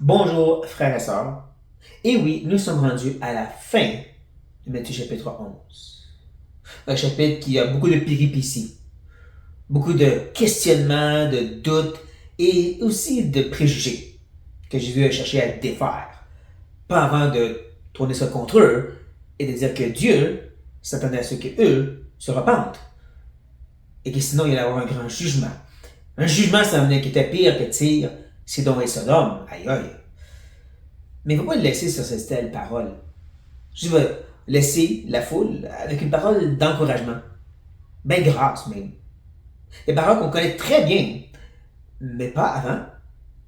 Bonjour frères et sœurs. Et oui, nous sommes rendus à la fin de Matthieu chapitre 11. Un chapitre qui a beaucoup de péripéties, beaucoup de questionnements, de doutes et aussi de préjugés que Jésus a cherché à défaire. Pas avant de tourner ça contre eux et de dire que Dieu s'attendait à ce qu'eux se repentent. Et que sinon il allait y avoir un grand jugement. Un jugement, ça venait qui était pire que Tyr, Sidon et Sodome. Aïe aïe. Mais il ne faut pas le laisser sur cette telle parole. Je vais laisser la foule avec une parole d'encouragement. Ben grâce même. Des paroles qu'on connaît très bien, mais pas avant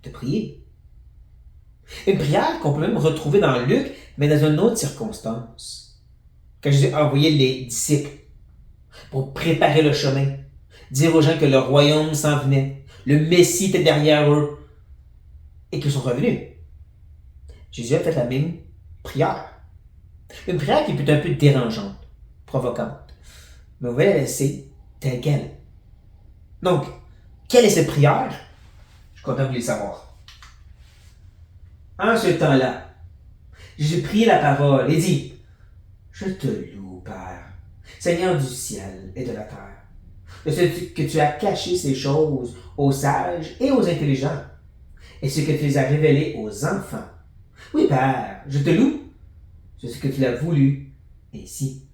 de prier. Une prière qu'on peut même retrouver dans Luc, mais dans une autre circonstance. Quand Jésus a envoyé les disciples pour préparer le chemin, dire aux gens que le royaume s'en venait, le Messie était derrière eux et qu'ils sont revenus. Jésus a fait la même prière. Une prière qui peut être un peu dérangeante, provocante. Mais on va la laisser telle qu'elle. Donc, quelle est cette prière? Je suis content de vous le savoir. En ce temps-là, Jésus prit la parole et dit: Je te loue, Père, Seigneur du ciel et de la terre, de ce que tu as caché ces choses aux sages et aux intelligents, et ce que tu les as révélées aux enfants. Oui, Père, je te loue, c'est ce que tu l'as voulu ainsi.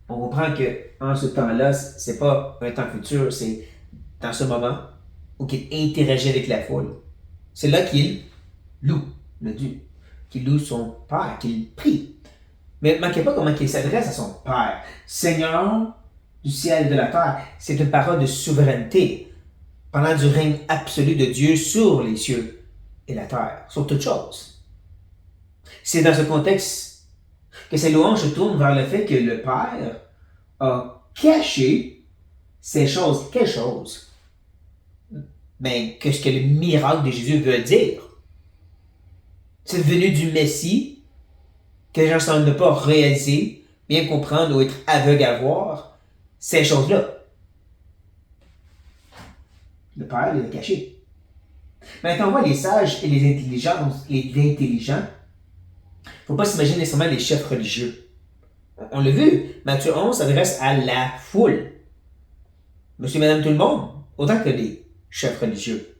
On comprend que en ce temps-là, c'est pas un temps futur, c'est dans ce moment où il interagit avec la foule. C'est là qu'il loue le Dieu, qu'il loue son Père, qu'il prie. Mais ne manquez pas comment il s'adresse à son Père. Seigneur du ciel et de la terre, c'est une parole de souveraineté, parlant du règne absolu de Dieu sur les cieux et la terre, sur toutes choses. C'est dans ce contexte que ces louanges se tournent vers le fait que le Père a caché ces choses. Quelle chose? Mais qu'est-ce que le miracle de Jésus veut dire? C'est venu du Messie que les gens ne semblent pas réaliser, bien comprendre ou être aveugles à voir ces choses-là. Le Père les a cachées. Mais quand on voit les sages et les intelligents, il ne faut pas s'imaginer nécessairement les chefs religieux. On l'a vu, Matthieu 11 s'adresse à la foule. Monsieur, madame, tout le monde, autant que les chefs religieux.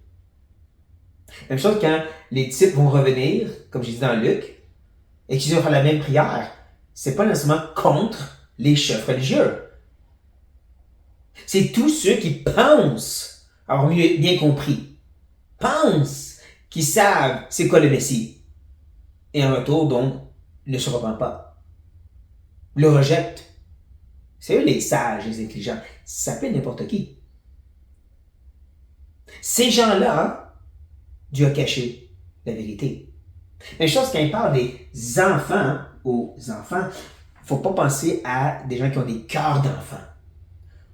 Même chose quand les disciples vont revenir, comme j'ai dit dans Luc, et qu'ils vont faire la même prière, c'est pas nécessairement contre les chefs religieux. C'est tous ceux qui pensent avoir bien compris, pensent qu'ils savent c'est quoi le Messie, et en retour, donc, ne se repentent pas, le rejettent. C'est eux les sages, les intelligents. Ça peut être n'importe qui. Ces gens-là, Dieu a caché la vérité. Même chose quand il parle des enfants aux enfants, il ne faut pas penser à des gens qui ont des cœurs d'enfants.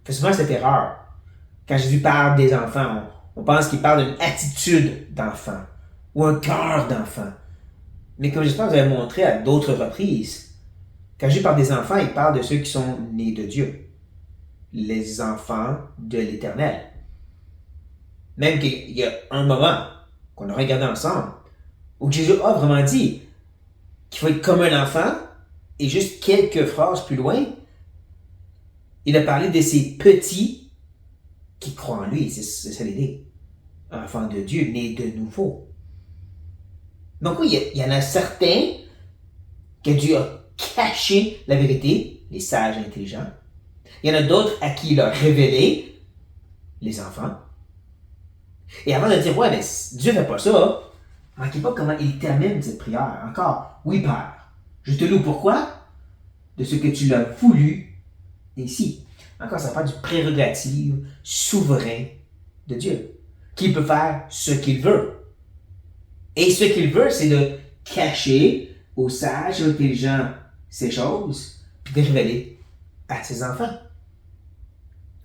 On fait souvent cette erreur. Quand Jésus parle des enfants, on pense qu'il parle d'une attitude d'enfant ou un cœur d'enfant. Mais comme j'espère que vous avez montré à d'autres reprises, quand Jésus parle des enfants, il parle de ceux qui sont nés de Dieu. Les enfants de l'Éternel. Même qu'il y a un moment qu'on a regardé ensemble où Jésus a vraiment dit qu'il faut être comme un enfant, et juste quelques phrases plus loin, il a parlé de ces petits qui croient en lui. C'est ça l'idée. Enfants de Dieu, nés de nouveau. Donc oui, il y en a certains que Dieu a caché la vérité, les sages et intelligents. Il y en a d'autres à qui il a révélé, les enfants. Et avant de dire, ouais, mais Dieu ne fait pas ça, ne manquez pas comment il termine cette prière. Encore, oui, Père, je te loue pourquoi? De ce que tu l'as voulu ainsi. Encore, ça parle du prérogative souverain de Dieu, qui peut faire ce qu'il veut. Et ce qu'il veut, c'est de cacher aux sages et aux intelligents ces choses, puis de révéler à ses enfants.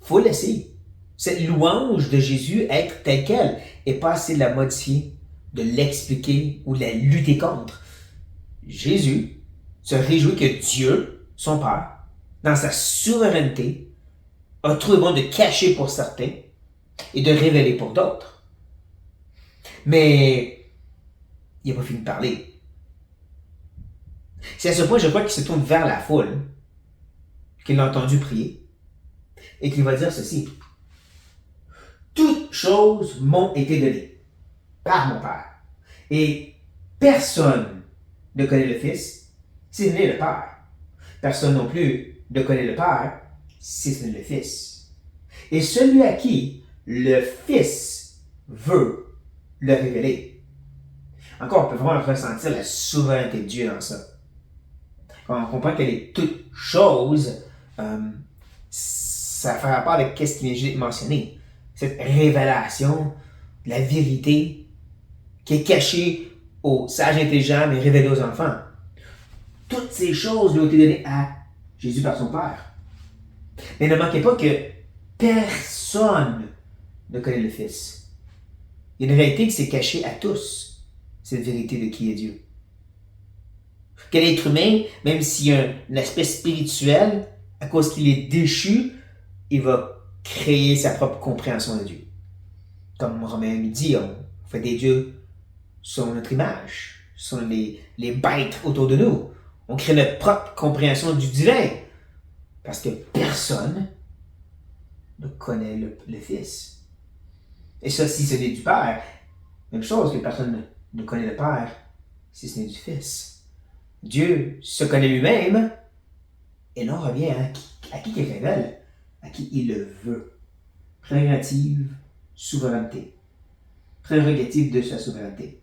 Il faut laisser cette louange de Jésus être telle qu'elle, et pas essayer de la modifier, de l'expliquer ou de la lutter contre. Jésus se réjouit que Dieu, son Père, dans sa souveraineté, a trouvé bon de cacher pour certains et de révéler pour d'autres. Mais il n'a pas fini de parler. C'est à ce point, je crois, qu'il se tourne vers la foule, qu'il a entendu prier, et qu'il va dire ceci. Toutes choses m'ont été données par mon Père. Et personne ne connaît le Fils, si ce n'est le Père. Personne non plus ne connaît le Père, si ce n'est le Fils. Et celui à qui le Fils veut le révéler. Encore, on peut vraiment ressentir la souveraineté de Dieu dans ça. Quand on comprend que les toutes choses, ça fait rapport avec ce qui vient de mentionner. Cette révélation, la vérité, qui est cachée aux sages intelligents, mais révélée aux enfants. Toutes ces choses lui ont été données à Jésus par son Père. Mais ne manquez pas que personne ne connaît le Fils. Il y a une réalité qui s'est cachée à tous, cette vérité de qui est Dieu. Que l'être humain, même s'il y a un aspect spirituel, à cause qu'il est déchu, il va créer sa propre compréhension de Dieu. Comme Romain dit, on fait des dieux selon notre image, selon les bêtes autour de nous. On crée notre propre compréhension du divin. Parce que personne ne connaît le Fils. Et ça, si ce n'est du Père, même chose que personne ne connaît le Père, si ce n'est du Fils. Dieu se connaît lui-même, et l'on revient à qui il révèle, à qui il le veut. Prérogative, souveraineté. Prérogative de sa souveraineté.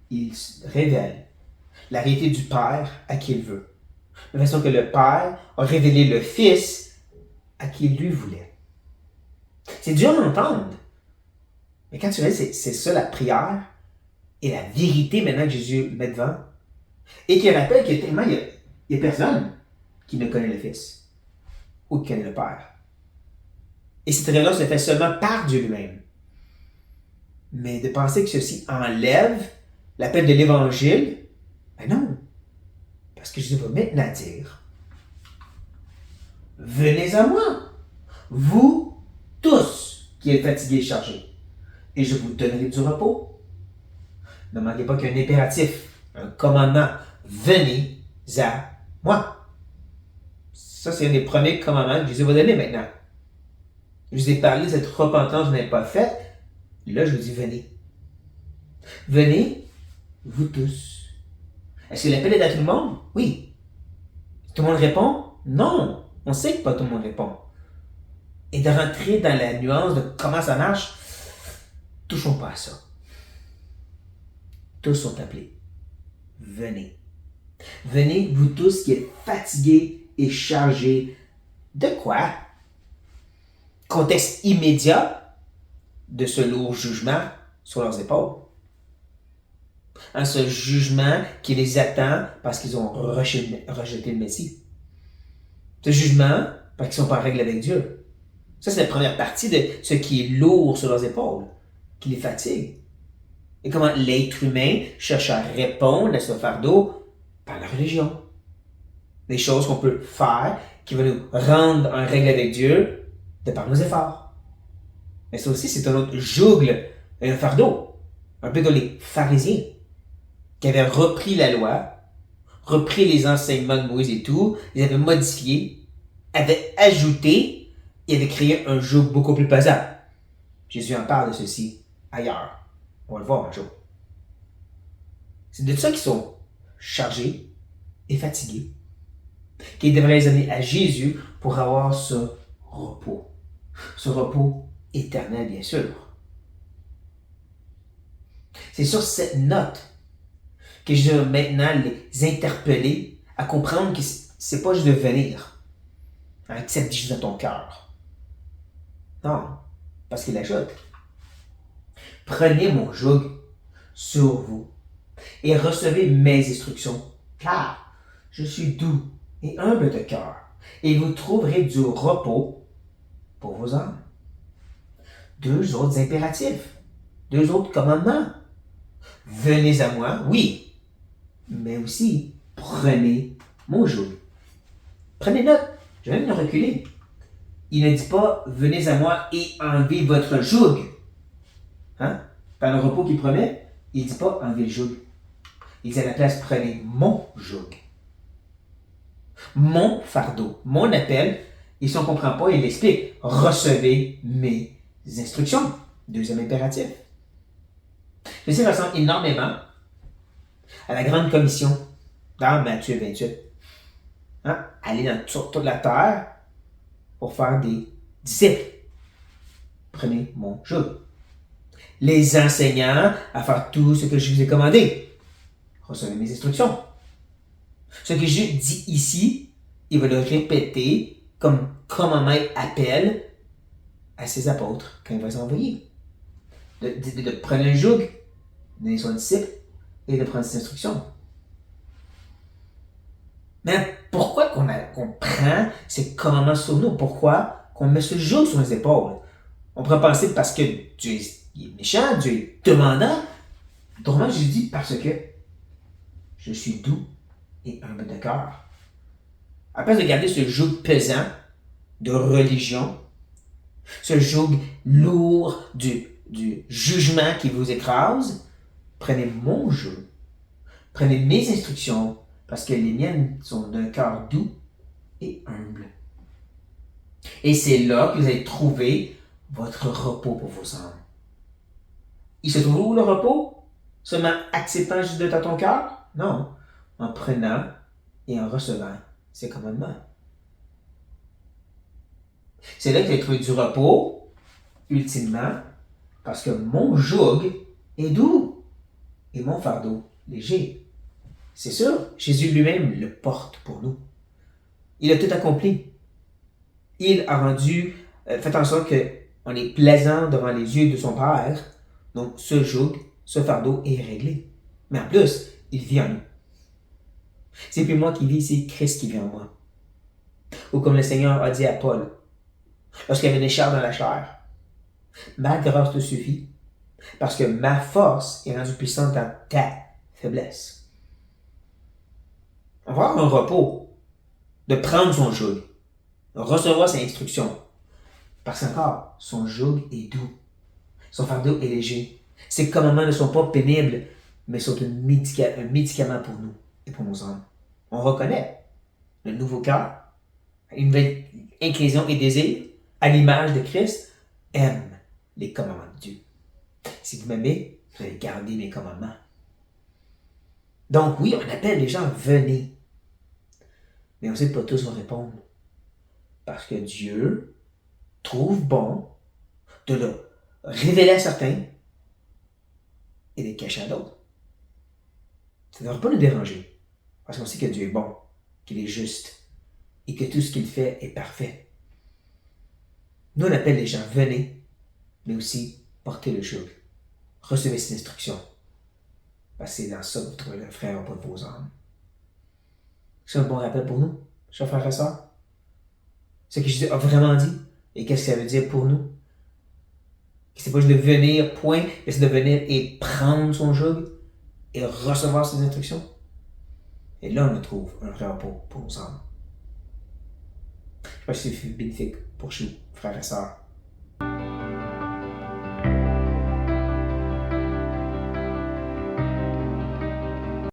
Il révèle la réalité du Père à qui il veut. De façon que le Père a révélé le Fils à qui il lui voulait. C'est dur d'entendre. Mais quand tu réalises, c'est ça la prière et la vérité maintenant que Jésus met devant. Et qui rappelle que tellement il y a personne qui ne connaît le Fils ou qui connaît le Père. Et cette révélation se fait seulement par Dieu lui-même. Mais de penser que ceci enlève l'appel de l'Évangile, ben non. Parce que Jésus va maintenant dire, venez à moi, vous tous qui êtes fatigués et chargés, et je vous donnerai du repos. Ne manquez pas qu'il y a un impératif, un commandement, venez à moi. Ça, c'est un des premiers commandements que Jésus va donner maintenant. Je vous ai parlé de cette repentance que vous n'avez pas faite. Là, je vous dis, venez. Venez, vous tous. Est-ce que l'appel est à tout le monde? Oui. Tout le monde répond? Non. On sait que pas tout le monde répond. Et de rentrer dans la nuance de comment ça marche, touchons pas à ça. Tous sont appelés. Venez. Venez, vous tous qui êtes fatigués et chargés. De quoi? Contexte immédiat de ce lourd jugement sur leurs épaules. Ce jugement qui les attend parce qu'ils ont rejeté le Messie. Ce jugement parce qu'ils ne sont pas en règle avec Dieu. Ça, c'est la première partie de ce qui est lourd sur leurs épaules, qui les fatigue. Et comment l'être humain cherche à répondre à ce fardeau par la religion. Des choses qu'on peut faire qui vont nous rendre en règle avec Dieu de par nos efforts. Mais ça aussi, c'est un autre joug, un fardeau. Un peu comme les pharisiens qui avaient repris la loi, repris les enseignements de Moïse et tout, ils avaient modifié, avaient ajouté et avaient créé un joug beaucoup plus pesant. Jésus en parle de ceci ailleurs. On va le voir un jour. C'est de ça qu'ils sont chargés et fatigués, qu'ils devraient les amener à Jésus pour avoir ce repos. Ce repos éternel, bien sûr. C'est sur cette note que je vais maintenant les interpeller à comprendre que c'est pas juste de venir. Accepte Jésus dans ton cœur. Non, parce qu'il ajoute. Prenez mon joug sur vous et recevez mes instructions, car je suis doux et humble de cœur, et vous trouverez du repos pour vos âmes. Deux autres impératifs, deux autres commandements. Venez à moi, oui, mais aussi prenez mon joug. Prenez note, je vais même reculer. Il ne dit pas venez à moi et enlevez votre joug. Par le repos qu'il promet, il ne dit pas enlevez le joug. Il dit à la place, prenez mon joug. Mon fardeau, mon appel. Et si on ne comprend pas, il explique, recevez mes instructions. Deuxième impératif. Ceci ressemble énormément à la grande commission dans Matthieu 28. Hein? Aller sur toute la terre pour faire des disciples. Prenez mon joug. Les enseignants à faire tout ce que je vous ai commandé. Recevez mes instructions. Ce que je dis ici, il va le répéter comme commandement appel à ses apôtres quand il va les envoyer. De prendre un joug, de donner son disciple et de prendre ses instructions. Mais pourquoi qu'on prend ces commandements sur nous? Pourquoi qu'on met ce joug sur nos épaules? On pourrait penser parce que Dieu est méchant, Dieu est demandant. Autrement, je dis parce que je suis doux et humble de cœur. À place de garder ce joug pesant de religion, ce joug lourd du jugement qui vous écrase, prenez mon joug, prenez mes instructions, parce que les miennes sont d'un cœur doux et humble. Et c'est là que vous allez trouver votre repos pour vos âmes. Il se trouve où le repos? Seulement acceptant juste de ton cœur? Non. En prenant et en recevant ses commandements. C'est là que vous allez trouver du repos, ultimement, parce que mon joug est doux et mon fardeau léger. C'est sûr, Jésus lui-même le porte pour nous. Il a tout accompli. Il a rendu, fait en sorte qu'on est plaisant devant les yeux de son Père. Donc, ce joug, ce fardeau est réglé. Mais en plus, il vit en nous. C'est plus moi qui vis, c'est Christ qui vit en moi. Ou comme le Seigneur a dit à Paul, lorsqu'il y avait des chars dans la chair, ma grâce te suffit, parce que ma force est rendue puissante dans ta faiblesse. On va avoir un repos de prendre son joug, de recevoir ses instructions, parce qu'encore, son joug est doux, son fardeau est léger. Ses commandements ne sont pas pénibles, mais sont un médicament pour nous et pour nos âmes. On reconnaît le nouveau cœur, une nouvelle inclinaison et désir, à l'image de Christ, aime les commandements de Dieu. Si vous m'aimez, vous allez garder mes commandements. Donc oui, on appelle les gens, venez. Mais on sait que pas tous vont répondre. Parce que Dieu trouve bon de le révéler à certains et de le cacher à d'autres. Ça ne devrait pas nous déranger. Parce qu'on sait que Dieu est bon, qu'il est juste et que tout ce qu'il fait est parfait. Nous, on appelle les gens, venez, mais aussi portez le joug. Recevez ses instructions. Parce que c'est dans ça que vous trouvez le frère au bout de vos âmes. C'est un bon rappel pour nous, chers frères et sœurs. Ce que Jésus a vraiment dit, et qu'est-ce que ça veut dire pour nous? C'est pas juste de venir, point, mais c'est de venir et prendre son joug et recevoir ses instructions. Et là, on trouve un vrai repos pour nos âmes. Je sais pas si c'est bénéfique pour vous, frères et sœurs.